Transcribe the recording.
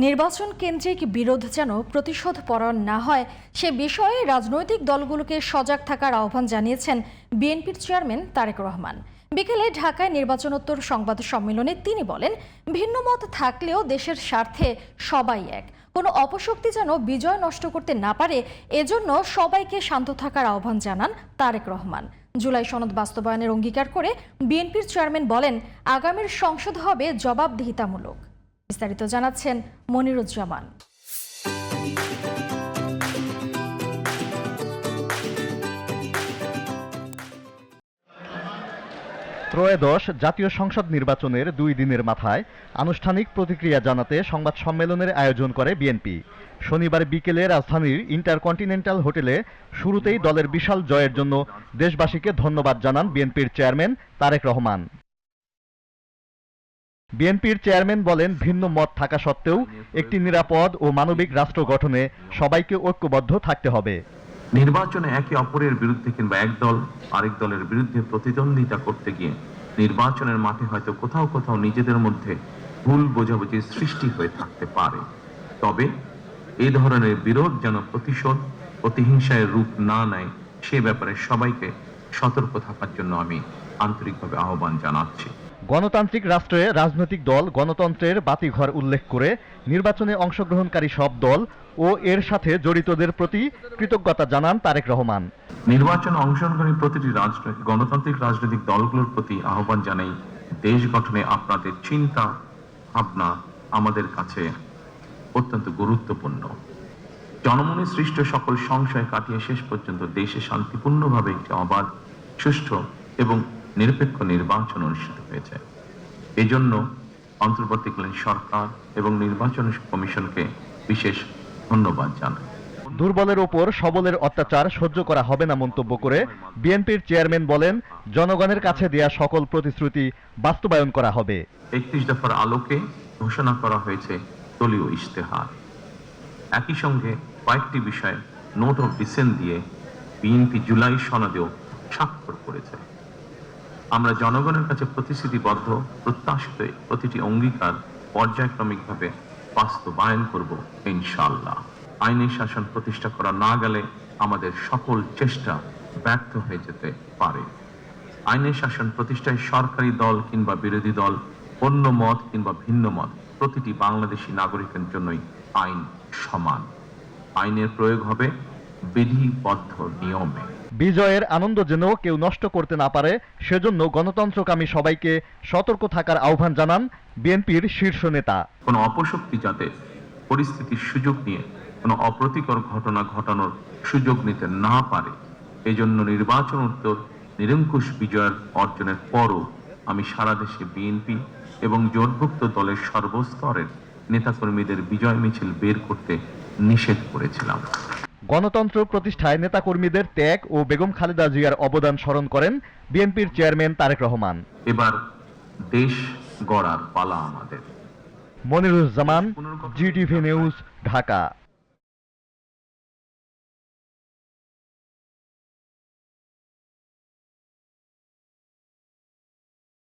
নির্বাচন কেন্দ্রিক বিরোধ যেন প্রতিশোধ পরায়ণ না হয় সে বিষয়ে রাজনৈতিক দলগুলোকে সজাগ থাকার আহ্বান জানিয়েছেন বিএনপির চেয়ারম্যান তারেক রহমান। বিকেলে ঢাকায় নির্বাচনোত্তর সংবাদ সম্মেলনে তিনি বলেন, ভিন্ন মত থাকলেও দেশের স্বার্থে সবাই এক, কোনো অপশক্তি যেন বিজয় নষ্ট করতে না পারে, এজন্য সবাইকে শান্ত থাকার আহ্বান জানান তারেক রহমান। জুলাই সনদ বাস্তবায়নের অঙ্গীকার করে বিএনপির চেয়ারম্যান বলেন, আগামীর সংসদ হবে জবাবদিহিতামূলক। বিস্তারিত জানাচ্ছেন মনিরুজ্জামান। ত্রয়োদশ জাতীয় সংসদ নির্বাচনের 2 দিনের মাথায় আনুষ্ঠানিক প্রতিক্রিয়া জানাতে সংবাদ সম্মেলনের আয়োজন করে বিএনপি। শনিবার বিকেলে রাজধানীর ইন্টারকন্টিনেন্টাল হোটেলে শুরুতেই দলের বিশাল জয়ের জন্য দেশবাসীকে ধন্যবাদ জানান বিএনপির চেয়ারম্যান তারেক রহমান। বিএনপির চেয়ারম্যান বলেন, ভিন্ন মত থাকা সত্ত্বেও একটি নিরাপদ ও মানবিক রাষ্ট্র গঠনে সবাইকে ঐক্যবদ্ধ থাকতে হবে। নির্বাচনে একে অপরের বিরুদ্ধে কিংবা এক দল আরেক দলের বিরুদ্ধে প্রতিদ্বন্দ্বিতা করতে গিয়ে নির্বাচনের মাঠে হয়তো কোথাও কোথাও নিজেদের মধ্যে ভুল বোঝাবুঝির সৃষ্টি হয়ে থাকতে পারে। তবে এ ধরনের বিরোধ যেন প্রতিশোধ প্রতিহিংসায় রূপ না নেয় সে ব্যাপারে সবাইকে সতর্ক থাকার জন্য আমি আন্তরিকভাবে আহ্বান জানাচ্ছি। গণতান্ত্রিক রাষ্ট্রে রাজনৈতিক দল গণতন্ত্রের বাতিঘর উল্লেখ করে নির্বাচনে অংশগ্রহণকারী সব দল ও এর সাথে জড়িতদের প্রতি কৃতজ্ঞতা জানান তারেক রহমান। নির্বাচনে অংশগ্রহণকারী প্রতিটি গণতান্ত্রিক রাজনৈতিক দলগুলোর প্রতি আহ্বান জানাই, দেশ গঠনে আপনাদের চিন্তা ভাবনা আমাদের কাছে অত্যন্ত গুরুত্বপূর্ণ। জনমনে সৃষ্ট সকল সংশয় কাটিয়ে শেষ পর্যন্ত দেশে শান্তিপূর্ণভাবে একটি অবাধ, সুষ্ঠু এবং নিরপেক্ষ নির্বাচন অনুষ্ঠিত হয়েছে। এজন্য অন্তর্বর্তীকালীন সরকার এবং নির্বাচন কমিশনকে বিশেষ ধন্যবাদ জানাই। দুর্বলের ওপর সবলের অত্যাচার সহ্য করা হবে না মন্তব্য করে বিএনপির চেয়ারম্যান বলেন, জনগণের কাছে দেয়া সকল প্রতিশ্রুতি বাস্তবায়ন করা হবে। 31 দফার আলোকে ঘোষণা করা হয়েছে দলীয় ইশতেহার। একই সঙ্গে কয়েকটি বিষয়ে নোট অফ ডিসেন্ট দিয়ে বিএনপি জুলাই সনদেও স্বাক্ষর করেছে। আমরা জনগণের কাছে প্রতিশ্রুতিবদ্ধ, প্রত্যাশিত প্রতিটি অঙ্গীকার পর্যায়ক্রমিকভাবে বাস্তবায়ন করব ইনশাআল্লাহ। আইনের শাসন প্রতিষ্ঠা করা না গেলে আমাদের সকল চেষ্টা ব্যর্থ হয়ে যেতে পারে। আইনের শাসন প্রতিষ্ঠায় সরকারি দল কিংবা বিরোধী দল, অন্য মত কিংবা ভিন্ন মত, প্রতিটি বাংলাদেশী নাগরিকের জন্যই আইন সমান। আইনের প্রয়োগ হবে বিধিবদ্ধ নিয়মে। বিজয়ের আনন্দ যেন কেউ নষ্ট করতে না পারে সেজন্য গণতন্ত্রকামী সবাইকে সতর্ক থাকার আহ্বান জানান বিএনপির শীর্ষ নেতা। কোনো অপশক্তি যাতে পরিস্থিতির সুযোগ নিয়ে কোনো অপ্রীতিকর ঘটনা ঘটানোর সুযোগ নিতে না পারে, এজন্য নির্বাচনোত্তর নিরঙ্কুশ বিজয়ের অর্জনের পরও আমি সারা দেশে বিএনপি এবং জোটভুক্ত দলের সর্বস্তরের নেতাকর্মীদের বিজয় মিছিল বের করতে নিষেধ করেছিলাম। গণতন্ত্র প্রতিষ্ঠায় নেতাকর্মীদের ত্যাগ ও বেগম খালেদা জিয়ার অবদান স্মরণ করেন বিএনপির চেয়ারম্যান তারেক রহমান। এবার দেশ গড়ার পালা আমাদের। Moniruzzaman, GTV news, Dhaka.